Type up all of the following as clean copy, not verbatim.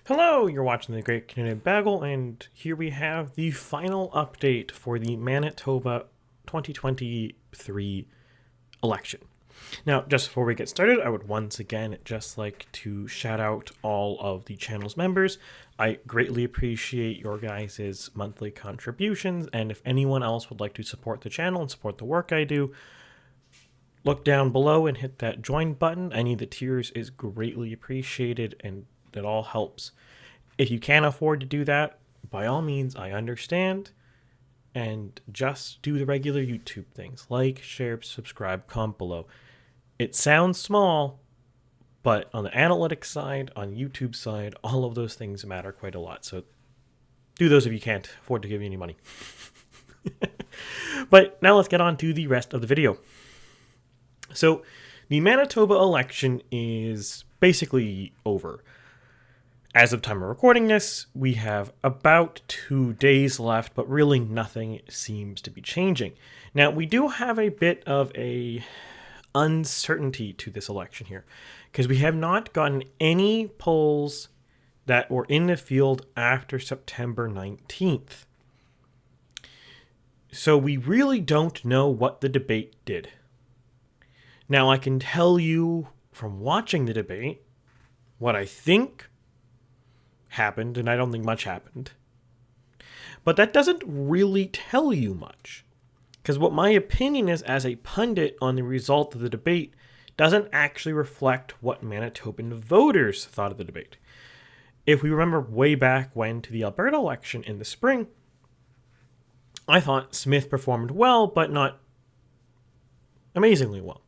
Hello, you're watching the Great Canadian Bagel, and here we have the final update for the Manitoba 2023 election. Now, just before we get started, I would once again just like to shout out all of the channel's members. I greatly appreciate your guys' monthly contributions, and if anyone else would like to support the channel and support the work I do, look down below and hit that join button. Any of the tiers is greatly appreciated, and it all helps. If you can't afford to do that, by all means, I understand. And just do the regular YouTube things. Like, share, subscribe, comment below. It sounds small, but on the analytics side, on YouTube side, all of those things matter quite a lot. So do those if you can't afford to give you any money. But now let's get on to the rest of the video. So the Manitoba election is basically over. As of time of recording this, we have about 2 days left, but really nothing seems to be changing. Now, we do have a bit of a uncertainty to this election here, because we have not gotten any polls that were in the field after September 19th. So we really don't know what the debate did. Now, I can tell you from watching the debate what I think happened, and I don't think much happened. But that doesn't really tell you much, because what my opinion is as a pundit on the result of the debate doesn't actually reflect what Manitoban voters thought of the debate. If we remember way back when to the Alberta election in the spring, I thought Smith performed well, but not amazingly well.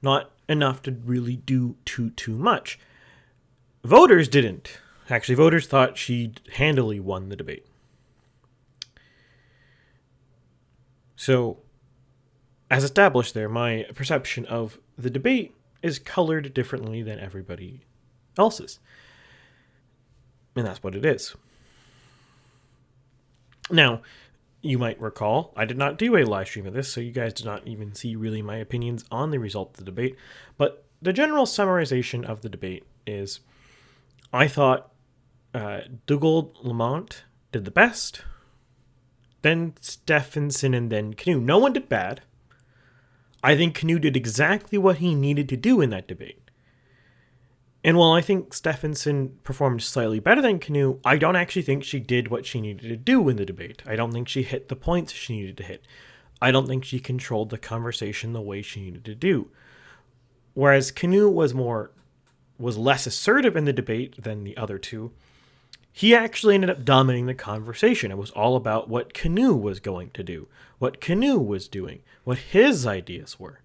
Not enough to really do too much. Voters didn't. Actually, voters thought she handily won the debate. So, as established there, my perception of the debate is colored differently than everybody else's. And that's what it is. Now, you might recall, I did not do a live stream of this, so you guys did not even see really my opinions on the result of the debate. But the general summarization of the debate is, I thought Dougald Lamont did the best, then Stephenson, and then Canoe. No one did bad. I think Canoe did exactly what he needed to do in that debate. And while I think Stephenson performed slightly better than Canoe, I don't actually think she did what she needed to do in the debate. I don't think she hit the points she needed to hit. I don't think she controlled the conversation the way she needed to do. Whereas Canoe was less assertive in the debate than the other two, he actually ended up dominating the conversation. It was all about what Canoe was going to do, what Canoe was doing, what his ideas were.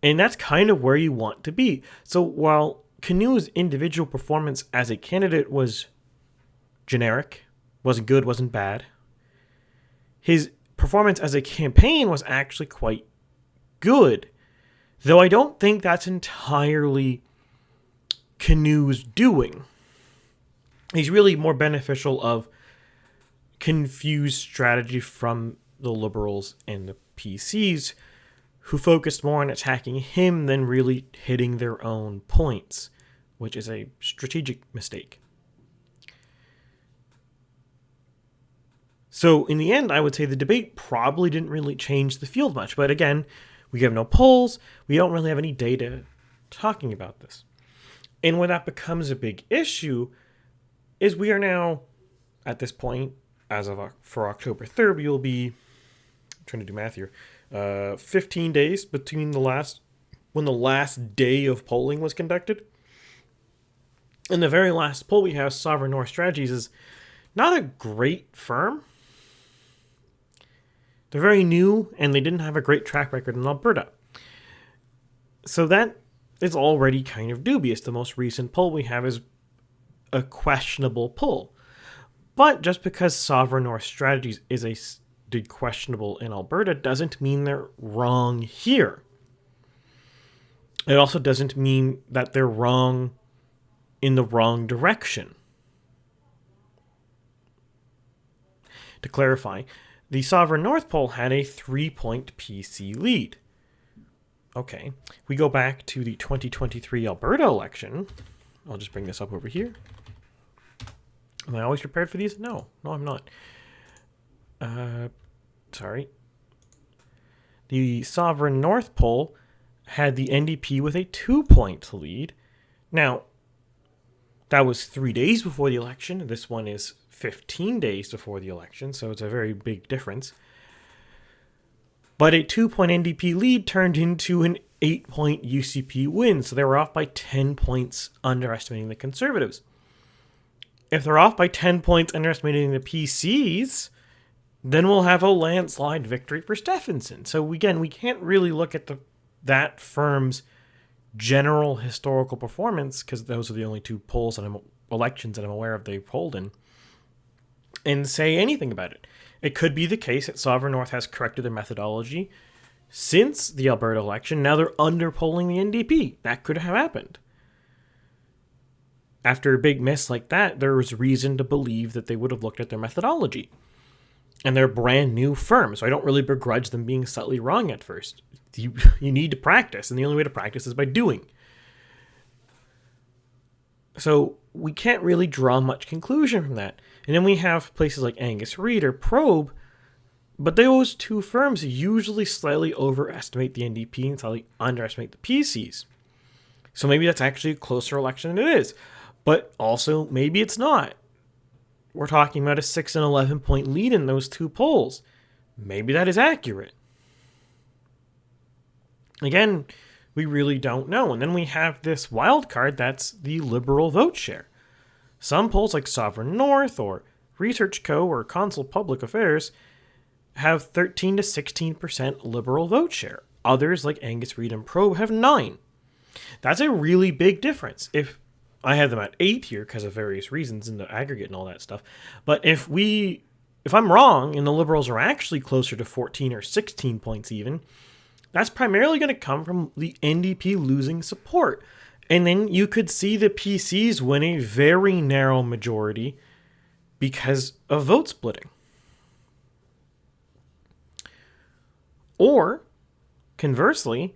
And that's kind of where you want to be. So while Canoe's individual performance as a candidate was generic, wasn't good, wasn't bad, his performance as a campaign was actually quite good. Though I don't think that's entirely Canoe's doing. He's really more beneficial of confused strategy from the Liberals and the PCs, who focused more on attacking him than really hitting their own points, which is a strategic mistake. So in the end, I would say the debate probably didn't really change the field much. But again, we have no polls. We don't really have any data talking about this. And when that becomes a big issue is we are now, at this point, as of for October 3rd, we will be, I'm trying to do math here, 15 days between when the last day of polling was conducted. And the very last poll we have, Sovereign North Strategies, is not a great firm. They're very new, and they didn't have a great track record in Alberta. So that is already kind of dubious. The most recent poll we have is a questionable poll. But just because Sovereign North Strategies did questionable in Alberta doesn't mean they're wrong here. It also doesn't mean that they're wrong in the wrong direction. To clarify, the Sovereign North poll had a 3-point PC lead. Okay, we go back to the 2023 Alberta election. I'll just bring this up over here. Am I always prepared for these? No, I'm not. Sorry. The Sovereign North poll had the NDP with a 2-point lead. Now, that was 3 days before the election. This one is 15 days before the election, so it's a very big difference. But a 2-point NDP lead turned into an 8-point UCP win, so they were off by 10 points, underestimating the Conservatives. If they're off by 10 points, underestimating the PCs, then we'll have a landslide victory for Stephenson. So again, we can't really look at that firm's general historical performance, because those are the only two elections that I'm aware of they've polled in, and say anything about it. It could be the case that Sovereign North has corrected their methodology since the Alberta election. Now they're underpolling the NDP. That could have happened. After a big miss like that, there was reason to believe that they would have looked at their methodology. And they're a brand new firm, so I don't really begrudge them being slightly wrong at first. You need to practice, and the only way to practice is by doing. So we can't really draw much conclusion from that. And then we have places like Angus Reid or Probe, but those two firms usually slightly overestimate the NDP and slightly underestimate the PCs. So maybe that's actually a closer election than it is. But also, maybe it's not. We're talking about a 6 and 11 point lead in those two polls. Maybe that is accurate. Again, we really don't know. And then we have this wild card that's the Liberal vote share. Some polls like Sovereign North or Research Co. or Consul Public Affairs have 13 to 16% Liberal vote share. Others like Angus Reid and Probe have 9. That's a really big difference. If I have them at 8 here because of various reasons in the aggregate and all that stuff. But if I'm wrong and the Liberals are actually closer to 14 or 16 points even, that's primarily going to come from the NDP losing support. And then you could see the PCs win a very narrow majority because of vote splitting. Or, conversely,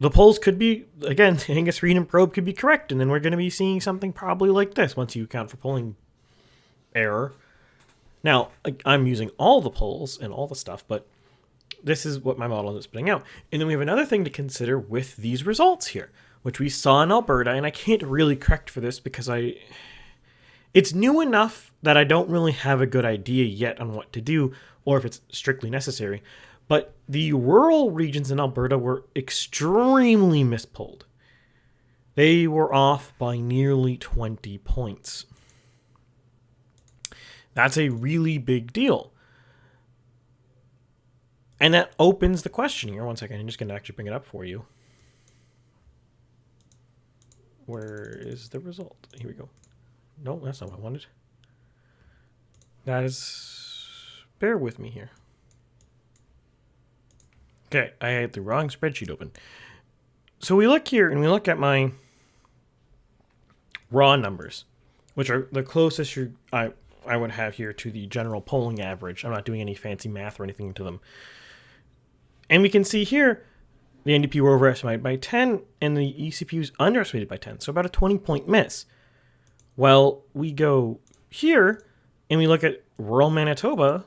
the polls could be, again, Angus Reid and Probe could be correct, and then we're going to be seeing something probably like this once you account for polling error. Now, I'm using all the polls and all the stuff, but this is what my model is spitting out. And then we have another thing to consider with these results here, which we saw in Alberta, and I can't really correct for this because it's new enough that I don't really have a good idea yet on what to do, or if it's strictly necessary. But the rural regions in Alberta were extremely mispolled. They were off by nearly 20 points. That's a really big deal. And that opens the question here. One second, I'm just going to actually bring it up for you. Where is the result? Here we go. No, that's not what I wanted. That is... Bear with me here. Okay, I had the wrong spreadsheet open. So we look here and we look at my raw numbers, which are the closest I would have here to the general polling average. I'm not doing any fancy math or anything to them. And we can see here the NDP were overestimated by 10 and the ECP was underestimated by 10. So about a 20-point miss. Well, we go here and we look at rural Manitoba,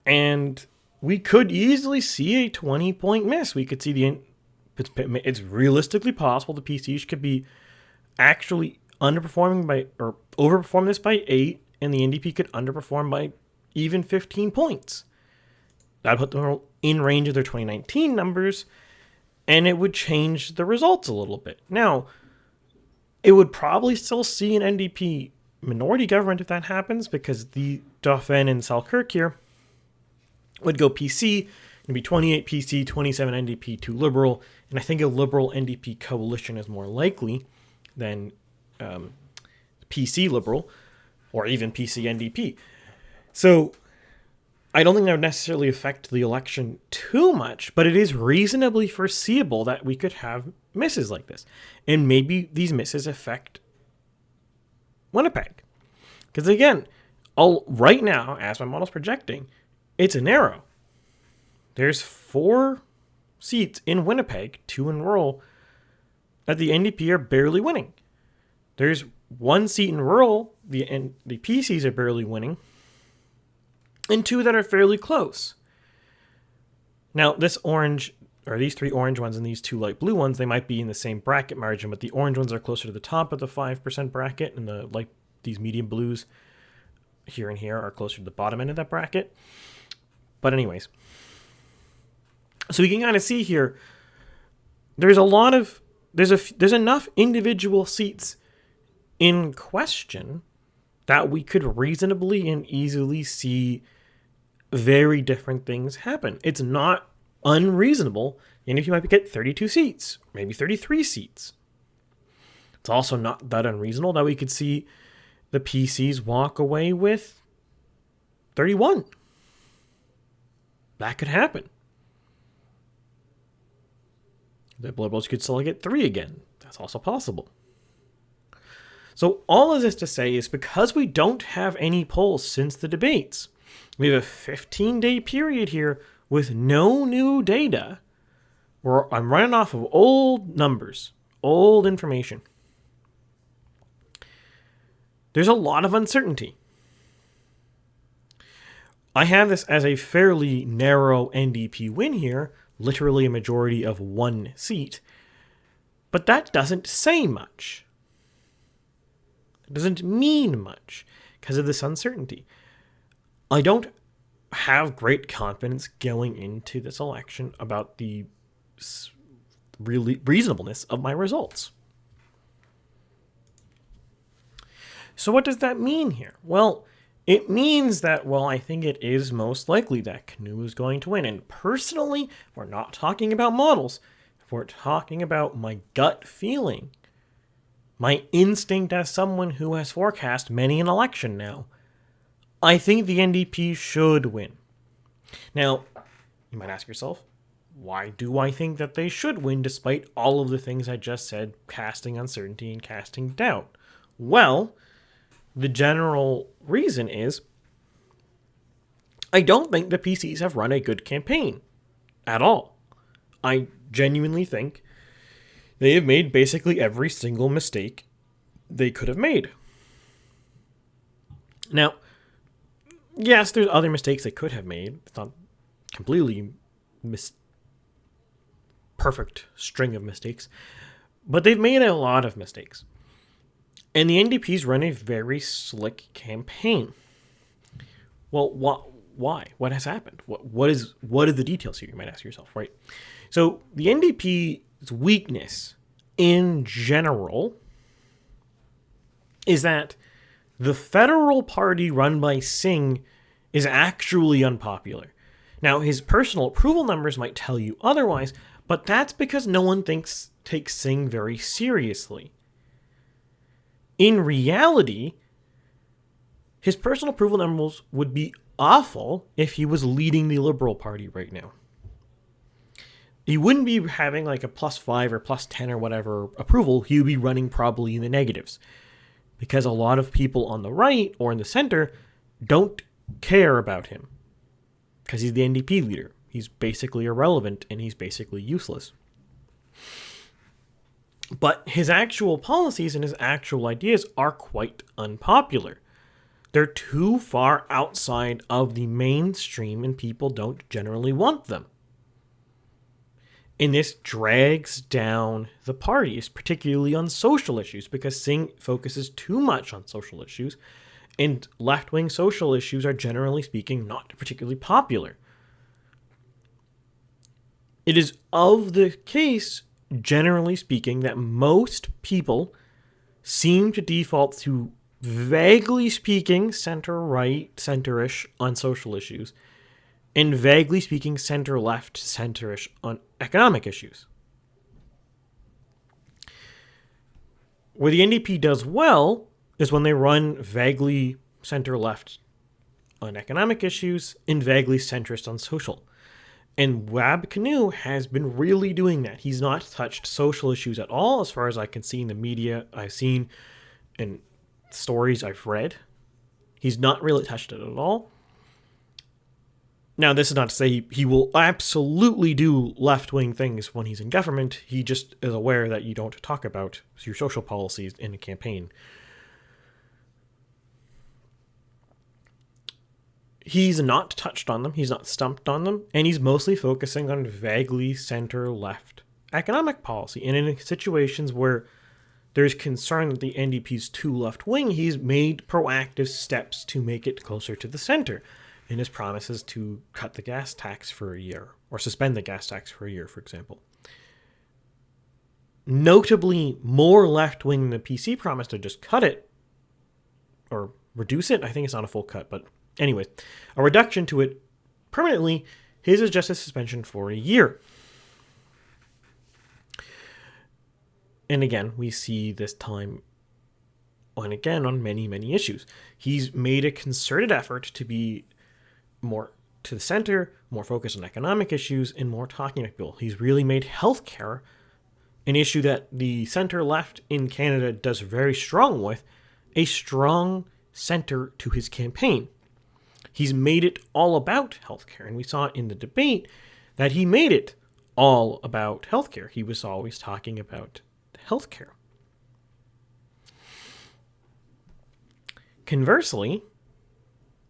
and we could easily see a 20-point miss. We could see it's realistically possible the PCs could be actually underperforming or overperform this by 8, and the NDP could underperform by even 15 points. That would put them in range of their 2019 numbers, and it would change the results a little bit. Now, it would probably still see an NDP minority government if that happens, because the Dauphin and Selkirk here would go PC, and be 28 PC, 27 NDP, 2 Liberal, and I think a Liberal NDP coalition is more likely than PC Liberal, or even PC NDP. So I don't think that would necessarily affect the election too much, but it is reasonably foreseeable that we could have misses like this. And maybe these misses affect Winnipeg. Because again, right now, as my model's projecting, it's a narrow. There's 4 seats in Winnipeg, 2 in rural, that the NDP are barely winning. There's one seat in rural, the PCs are barely winning, and two that are fairly close. Now, this orange, or these three orange ones and these two light blue ones, they might be in the same bracket margin, but the orange ones are closer to the top of the 5% bracket, and these medium blues here and here are closer to the bottom end of that bracket. But anyways, so we can kind of see here, there's enough individual seats in question that we could reasonably and easily see very different things happen. It's not unreasonable, and if you might get 32 seats, maybe 33 seats. It's also not that unreasonable that we could see the PCs walk away with 31. That could happen. The Liberals could still get 3 again. That's also possible. So all of this to say is because we don't have any polls since the debates, we have a 15-day period here with no new data, where I'm running off of old numbers, old information. There's a lot of uncertainty. I have this as a fairly narrow NDP win here, literally a majority of 1 seat, but that doesn't say much. It doesn't mean much because of this uncertainty. I don't have great confidence going into this election about the really reasonableness of my results. So what does that mean here? Well, it means that, I think it is most likely that Canoe is going to win. And personally, we're not talking about models. We're talking about my gut feeling, my instinct as someone who has forecast many an election now. I think the NDP should win. Now, you might ask yourself, why do I think that they should win despite all of the things I just said, casting uncertainty and casting doubt? Well, the general reason is I don't think the PCs have run a good campaign at all. I genuinely think they have made basically every single mistake they could have made. Now, yes, there's other mistakes they could have made. It's not completely perfect string of mistakes. But they've made a lot of mistakes. And the NDP's run a very slick campaign. Well, why? What has happened? What are the details here, you might ask yourself, right? So the NDP's weakness in general is that the federal party run by Singh is actually unpopular. Now, his personal approval numbers might tell you otherwise, but that's because no one takes Singh very seriously. In reality, his personal approval numbers would be awful if he was leading the Liberal Party right now. He wouldn't be having like a +5 or +10 or whatever approval. He would be running probably in the negatives. Because a lot of people on the right or in the center don't care about him. Because he's the NDP leader. He's basically irrelevant and he's basically useless. But his actual policies and his actual ideas are quite unpopular. They're too far outside of the mainstream and people don't generally want them. And this drags down the parties, particularly on social issues, because Singh focuses too much on social issues, and left-wing social issues are, generally speaking, not particularly popular. It is of the case, generally speaking, that most people seem to default to vaguely speaking center-right, center-ish on social issues, and vaguely speaking center-left, center-ish on economic issues. Where the NDP does well is when they run vaguely center-left on economic issues and vaguely centrist on social. And Wab Kinew has been really doing that. He's not touched social issues at all, as far as I can see in the media I've seen and stories I've read. He's not really touched it at all. Now, this is not to say he will absolutely do left-wing things when he's in government. He just is aware that you don't talk about your social policies in a campaign. He's not touched on them, he's not stumped on them, and he's mostly focusing on vaguely center-left economic policy. And in situations where there's concern that the NDP's too left-wing, he's made proactive steps to make it closer to the center in his promises to cut the gas tax for a year, or suspend the gas tax for a year, for example. Notably more left-wing than the PC promised to just cut it, or reduce it. I think it's not a full cut, but anyways, a reduction to it permanently. His is just a suspension for a year. And again, we see this time and again on many, many issues. He's made a concerted effort to be more to the center, more focused on economic issues, and more talking about people. He's really made healthcare an issue that the center left in Canada does very strong with, a strong center to his campaign. He's made it all about healthcare, and we saw in the debate that he made it all about healthcare. He was always talking about healthcare. Conversely,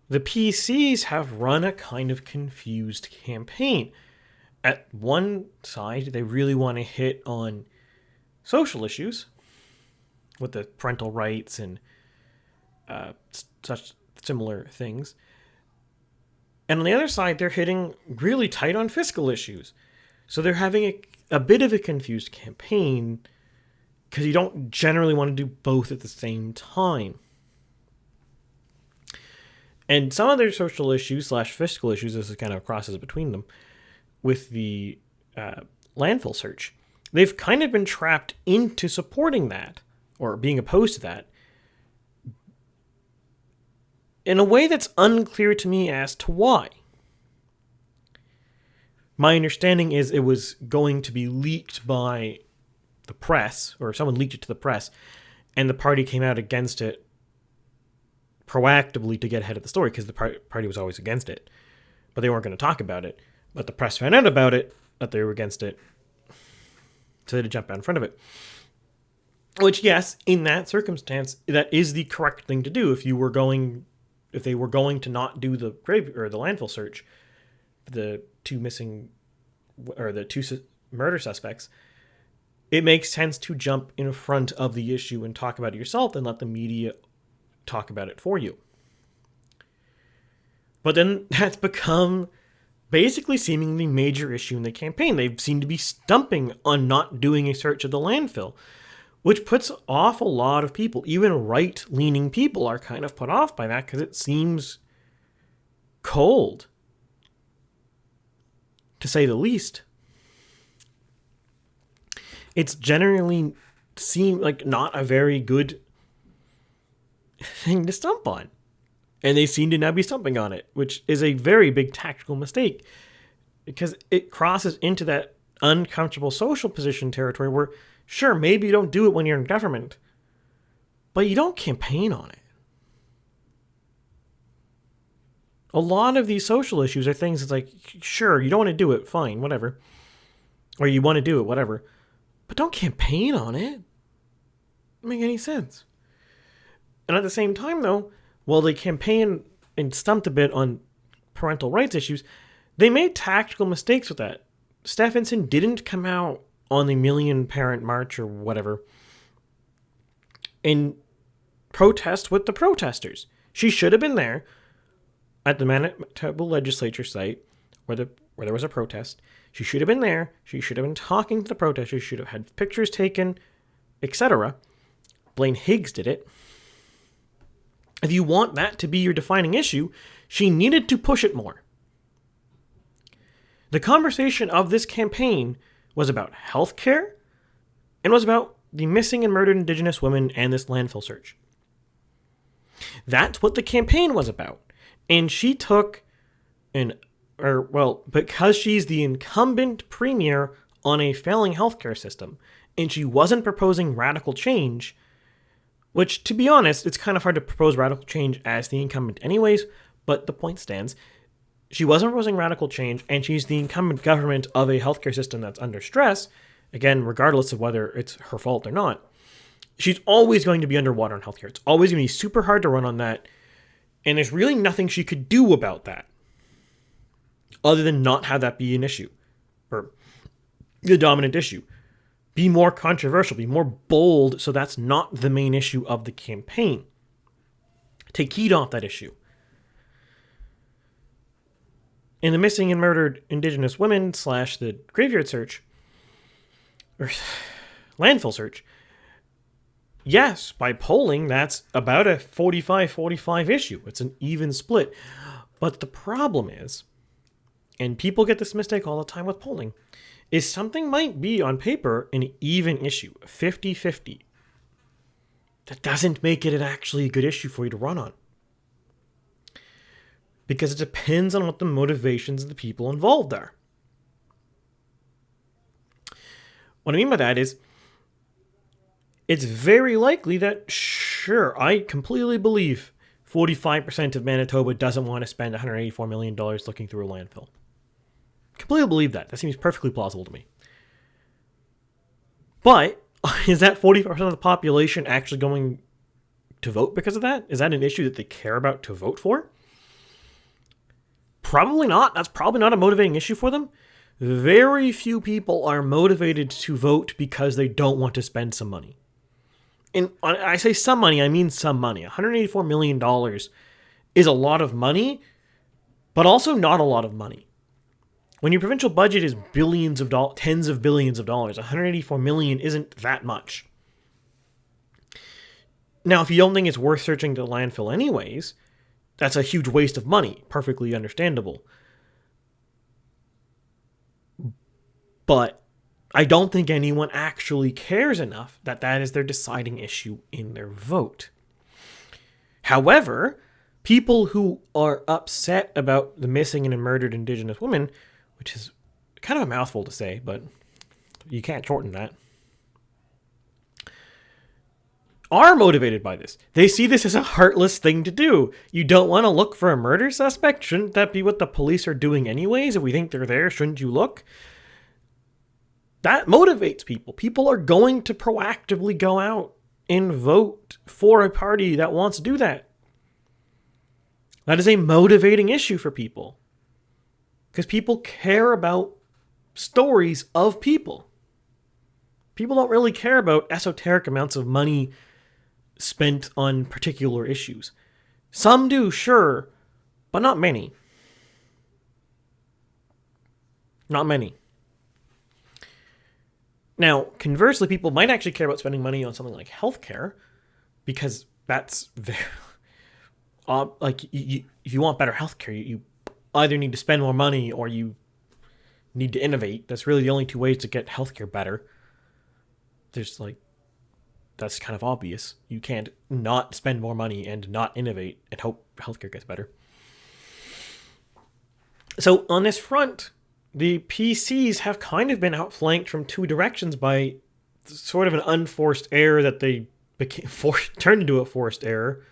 the PCs have run a kind of confused campaign. At one side, they really want to hit on social issues with the parental rights and such similar things. And on the other side, they're hitting really tight on fiscal issues. So they're having a bit of a confused campaign because you don't generally want to do both at the same time. And some of their social issues / fiscal issues, this is kind of crosses between them, with the landfill search. They've kind of been trapped into supporting that, or being opposed to that, in a way that's unclear to me as to why. My understanding is it was going to be leaked by the press, or someone leaked it to the press, and the party came out against it proactively to get ahead of the story, because the party was always against it. But they weren't going to talk about it. But the press found out about it, that they were against it, so they had to jump out in front of it. Which, yes, in that circumstance, that is the correct thing to do. If they were going to not do the grave or the landfill search, the two murder suspects, it makes sense to jump in front of the issue and talk about it yourself and let the media talk about it for you. But then that's become basically seemingly major issue in the campaign. They seem to be stumping on not doing a search of the landfill, which puts off a lot of people. Even right-leaning people are kind of put off by that because it seems cold, to say the least. It's generally seemed like not a very good thing to stump on. And they seem to now be stumping on it, which is a very big tactical mistake because it crosses into that uncomfortable social position territory where, sure, maybe you don't do it when you're in government, but you don't campaign on it. A lot of these social issues are things that's like, sure, you don't want to do it, fine, whatever. Or you want to do it, whatever. But don't campaign on it. Doesn't make any sense. And at the same time, though, while they campaign and stumped a bit on parental rights issues, they made tactical mistakes with that. Stephenson didn't come out on the Million Parent March or whatever and protest with the protesters. She should have been there at the Manitoba legislature site where there was a protest. She should have been there. She should have been talking to the protesters. She should have had pictures taken, etc. Blaine Higgs did it. If you want that to be your defining issue, she needed to push it more. The conversation of this campaign was about healthcare and was about the missing and murdered Indigenous women and this landfill search. That's what the campaign was about. And she took because she's the incumbent premier on a failing healthcare system, and she wasn't proposing radical change, which, to be honest, it's kind of hard to propose radical change as the incumbent anyways, but the point stands. she wasn't proposing radical change, and she's the incumbent government of a healthcare system that's under stress, again, regardless of whether it's her fault or not, she's always going to be underwater on healthcare. It's always going to be super hard to run on that, and there's really nothing she could do about that other than not have that be an issue, or the dominant issue. Be more controversial, be more bold, so that's not the main issue of the campaign. Take heat off that issue. In the missing and murdered Indigenous women / the graveyard search, or landfill search, yes, by polling, that's about a 45-45 issue. It's an even split. But the problem is, and people get this mistake all the time with polling, is something might be on paper an even issue, 50-50. That doesn't make it an actually good issue for you to run on. Because it depends on what the motivations of the people involved are. What I mean by that is, it's very likely that, sure, I completely believe 45% of Manitoba doesn't want to spend $184 million looking through a landfill. Completely believe that. That seems perfectly plausible to me. But is that 45% of the population actually going to vote because of that? Is that an issue that they care about to vote for? Probably not. That's probably not a motivating issue for them. Very few people are motivated to vote because they don't want to spend some money. And I say some money, I mean some money. $184 million is a lot of money, but also not a lot of money. When your provincial budget is billions of dollars, tens of billions of dollars, $184 million isn't that much. Now, if you don't think it's worth searching the landfill anyways, that's a huge waste of money. Perfectly understandable. But I don't think anyone actually cares enough that that is their deciding issue in their vote. However, people who are upset about the missing and murdered Indigenous women, which is kind of a mouthful to say, but you can't shorten that, are motivated by this. They see this as a heartless thing to do. You don't want to look for a murder suspect? Shouldn't that be what the police are doing anyways? If we think they're there, shouldn't you look? That motivates people. People are going to proactively go out and vote for a party that wants to do that. That is a motivating issue for people. Because people care about stories of people. People don't really care about esoteric amounts of money spent on particular issues. Some do, sure, but not many. Not many. Now, conversely, people might actually care about spending money on something like healthcare, because that's very, if you want better healthcare, you either need to spend more money or you need to innovate. That's really the only two ways to get healthcare better. That's kind of obvious. You can't not spend more money and not innovate and hope healthcare gets better. So on this front, the PCs have kind of been outflanked from two directions by sort of an unforced error that they turned into a forced error,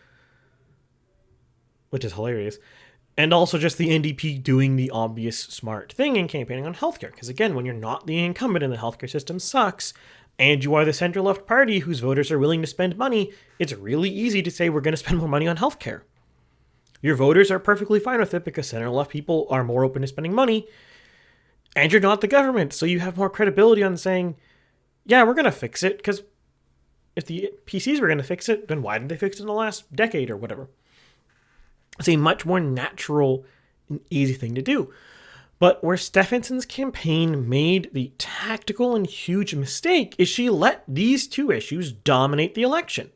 which is hilarious. And also just the NDP doing the obvious smart thing in campaigning on healthcare. Because again, when you're not the incumbent and the healthcare system sucks, and you are the center-left party whose voters are willing to spend money, it's really easy to say we're going to spend more money on healthcare. Your voters are perfectly fine with it because center-left people are more open to spending money, and you're not the government, so you have more credibility on saying, yeah, we're going to fix it, because if the PCs were going to fix it, then why didn't they fix it in the last decade or whatever? It's a much more natural and easy thing to do. But where Stephenson's campaign made the tactical and huge mistake is she let these two issues dominate the election.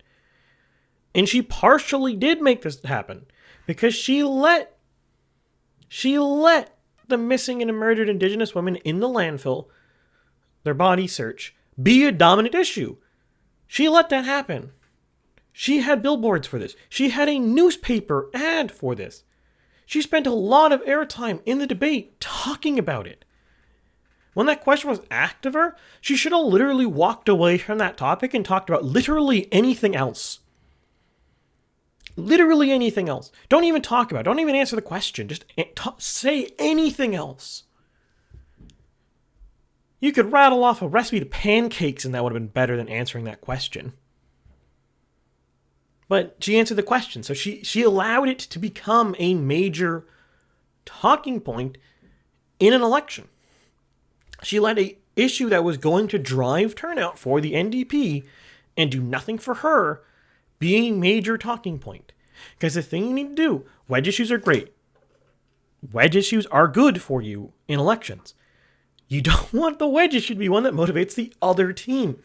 And she partially did make this happen because she let the missing and murdered Indigenous women in the landfill, their body search, be a dominant issue. She let that happen. She had billboards for this. She had a newspaper ad for this. She spent a lot of airtime in the debate talking about it. When that question was asked of her, she should have literally walked away from that topic and talked about literally anything else. Literally anything else. Don't even talk about it. Don't even answer the question. Just say anything else. You could rattle off a recipe to pancakes and that would have been better than answering that question. But she answered the question. So she allowed it to become a major talking point in an election. She let an issue that was going to drive turnout for the NDP and do nothing for her being a major talking point. Because the thing you need to do, wedge issues are great. Wedge issues are good for you in elections. You don't want the wedge issue to be one that motivates the other team.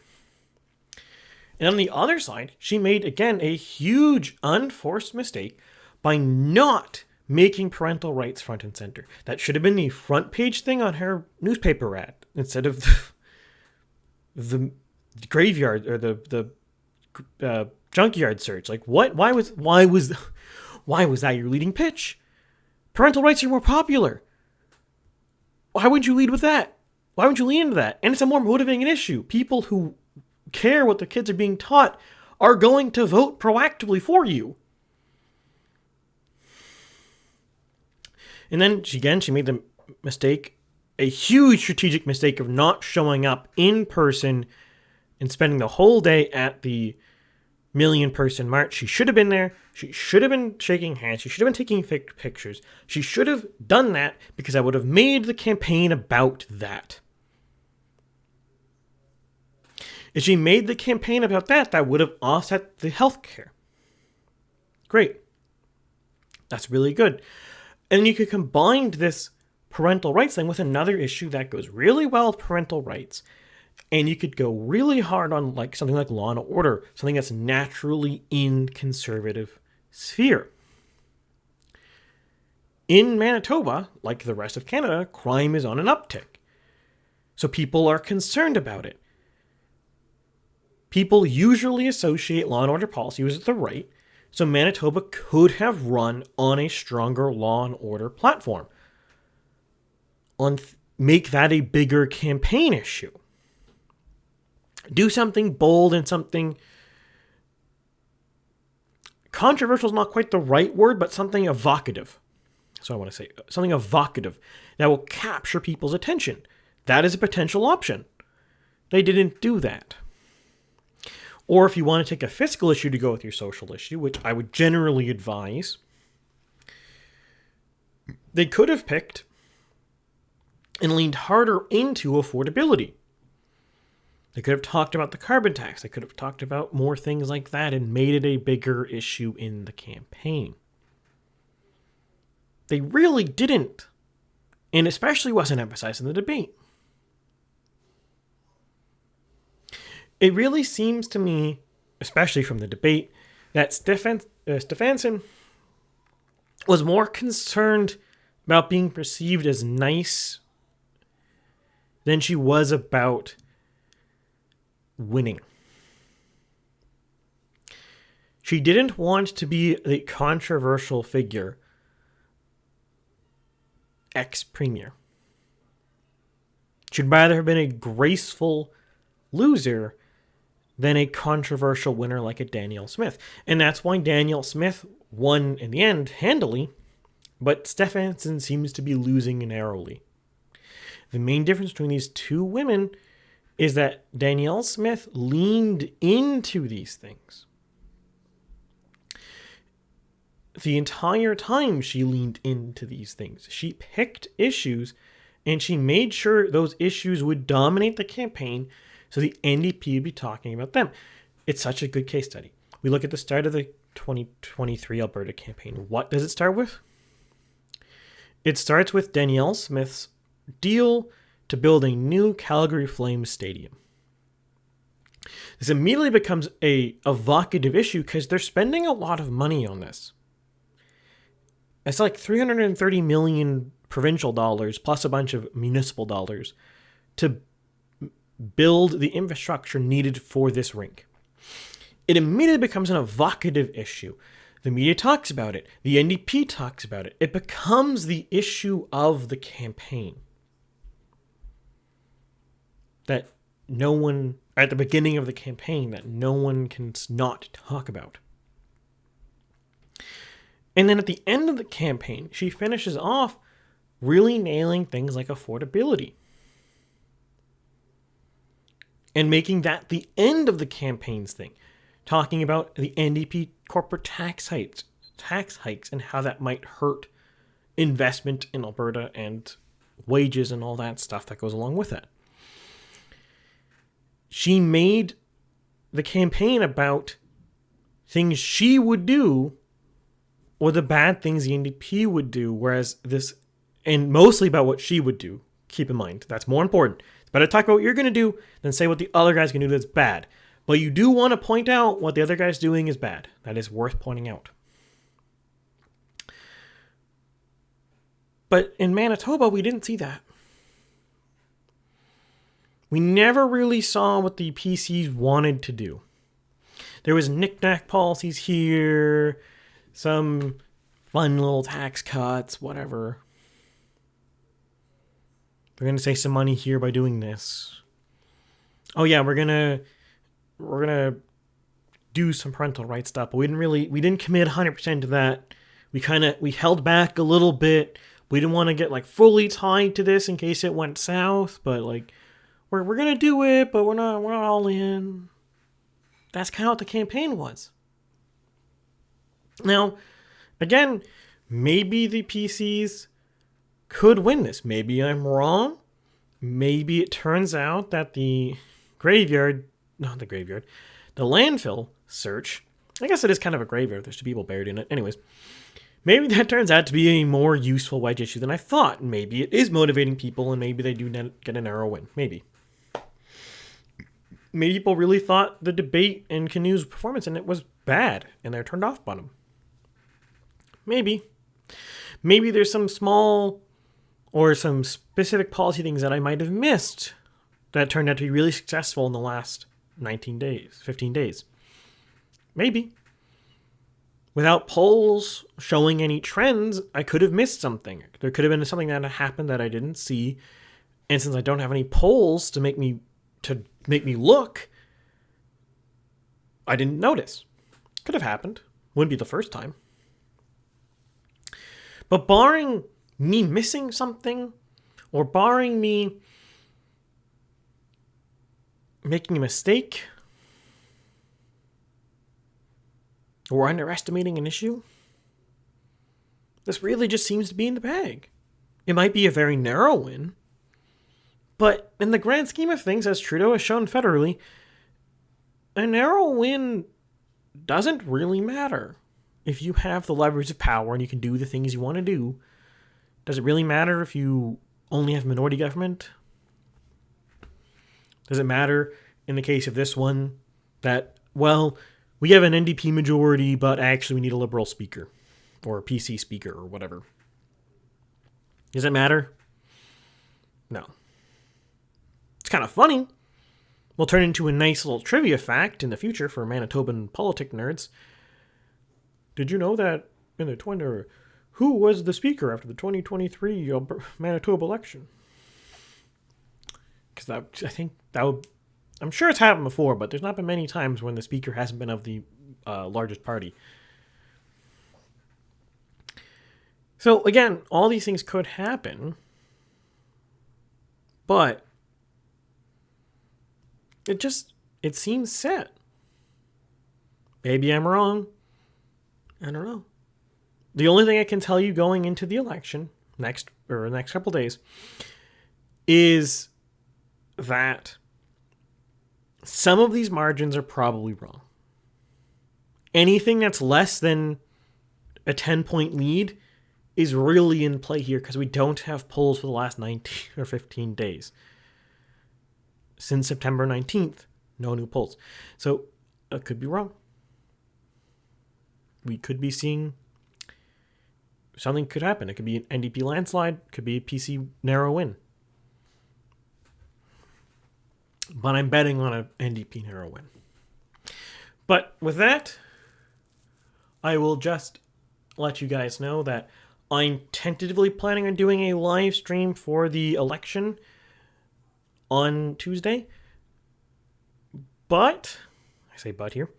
And on the other side, she made, again, a huge unforced mistake by not making parental rights front and center. That should have been the front page thing on her newspaper ad instead of the graveyard or the junkyard search. Like, what? Why was that your leading pitch? Parental rights are more popular. Why would you lead with that? Why would you lean into that? And it's a more motivating issue. People who care what the kids are being taught are going to vote proactively for you. And then she made the mistake, a huge strategic mistake of not showing up in person and spending the whole day at the million-person march. She should have been there. She should have been shaking hands. She should have been taking pictures. She should have done that because I would have made the campaign about that. If she made the campaign about that, that would have offset the healthcare. Great. That's really good. And you could combine this parental rights thing with another issue that goes really well with parental rights. And you could go really hard on like something like law and order, something that's naturally in conservative sphere. In Manitoba, like the rest of Canada, crime is on an uptick. So people are concerned about it. People usually associate law and order policy with the right, so Manitoba could have run on a stronger law and order platform. Make that a bigger campaign issue. Do something bold and something controversial is not quite the right word, but something evocative. So I want to say something evocative that will capture people's attention. That is a potential option. They didn't do that. Or if you want to take a fiscal issue to go with your social issue, which I would generally advise, they could have picked and leaned harder into affordability. They could have talked about the carbon tax. They could have talked about more things like that and made it a bigger issue in the campaign. They really didn't. And especially wasn't emphasized in the debate. It really seems to me, especially from the debate, that Stefansson was more concerned about being perceived as nice than she was about winning. She didn't want to be the controversial figure ex-premier. She'd rather have been a graceful loser than a controversial winner like a Danielle Smith. And that's why Danielle Smith won in the end handily, but Stefansson seems to be losing narrowly. The main difference between these two women is that Danielle Smith leaned into these things. The entire time she leaned into these things. She picked issues and she made sure those issues would dominate the campaign so the NDP would be talking about them. It's such a good case study. We look at the start of the 2023 Alberta campaign. What does it start with? It starts with Danielle Smith's deal to build a new Calgary Flames stadium. This immediately becomes a evocative issue because they're spending a lot of money on this. It's like 330 million provincial dollars plus a bunch of municipal dollars to build the infrastructure needed for this rink. It immediately becomes an evocative issue. The media talks about it. The NDP talks about it. It becomes the issue of the campaign. That no one, at the beginning of the campaign, that no one can not talk about. And then at the end of the campaign, she finishes off really nailing things like affordability and making that the end of the campaign's thing, talking about the NDP corporate tax hikes and how that might hurt investment in Alberta and wages and all that stuff that goes along with that. She made the campaign about things she would do or the bad things the NDP would do, whereas this, and mostly about what she would do. Keep in mind, that's more important. It's better to talk about what you're going to do than say what the other guy's going to do that's bad. But you do want to point out what the other guy's doing is bad. That is worth pointing out. But in Manitoba, we didn't see that. We never really saw what the PCs wanted to do. There was knick-knack policies here, some fun little tax cuts, whatever. They're going to save some money here by doing this. Oh yeah, we're going to do some parental rights stuff, but we didn't commit 100% to that. We held back a little bit. We didn't want to get like fully tied to this in case it went south, but like we're going to do it, but we're not all in. That's kind of what the campaign was. Now, again, maybe the PCs could win this. Maybe I'm wrong. Maybe it turns out that the landfill search, I guess it is kind of a graveyard. There's 2 people buried in it. Anyways, maybe that turns out to be a more useful wedge issue than I thought. Maybe it is motivating people and maybe they do get a narrow win. Maybe people really thought the debate and Canoe's performance in it was bad and they're turned off by him. Maybe there's some small or some specific policy things that I might have missed that turned out to be really successful in the last 15 days. Maybe. Without polls showing any trends, I could have missed something. There could have been something that happened that I didn't see. And since I don't have any polls to make me look, I didn't notice. Could have happened. Wouldn't be the first time. But barring me missing something, or barring me making a mistake, or underestimating an issue, this really just seems to be in the bag. It might be a very narrow win, but in the grand scheme of things, as Trudeau has shown federally, a narrow win doesn't really matter. If you have the leverage of power and you can do the things you want to do, does it really matter if you only have minority government? Does it matter in the case of this one that, well, we have an NDP majority, but actually we need a Liberal speaker or a PC speaker or whatever? Does it matter? No. It's kind of funny. We'll turn into a nice little trivia fact in the future for Manitoban politic nerds. Did you know that in the who was the speaker after the 2023 Manitoba election? Because I'm sure it's happened before, but there's not been many times when the speaker hasn't been of the largest party. So again, all these things could happen, but it seems set. Maybe I'm wrong. I don't know. The only thing I can tell you going into the election next couple days is that some of these margins are probably wrong. Anything that's less than a 10-point lead is really in play here because we don't have polls for the last 19 or 15 days. Since September 19th, no new polls. So I could be wrong. We could be seeing something could happen. It could be an NDP landslide. It could be a PC narrow win. But I'm betting on an NDP narrow win. But with that, I will just let you guys know that I'm tentatively planning on doing a live stream for the election on Tuesday. But, I say but here,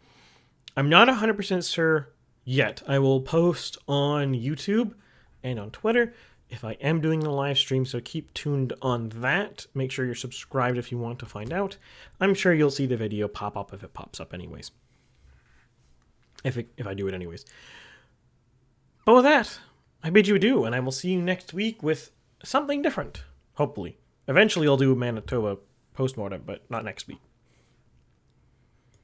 I'm not 100% sure yet. I will post on YouTube and on Twitter if I am doing the live stream, so keep tuned on that. Make sure you're subscribed if you want to find out. I'm sure you'll see the video pop up if it pops up anyways. If I do it anyways. But with that, I bid you adieu, and I will see you next week with something different, hopefully. Eventually I'll do a Manitoba postmortem, but not next week.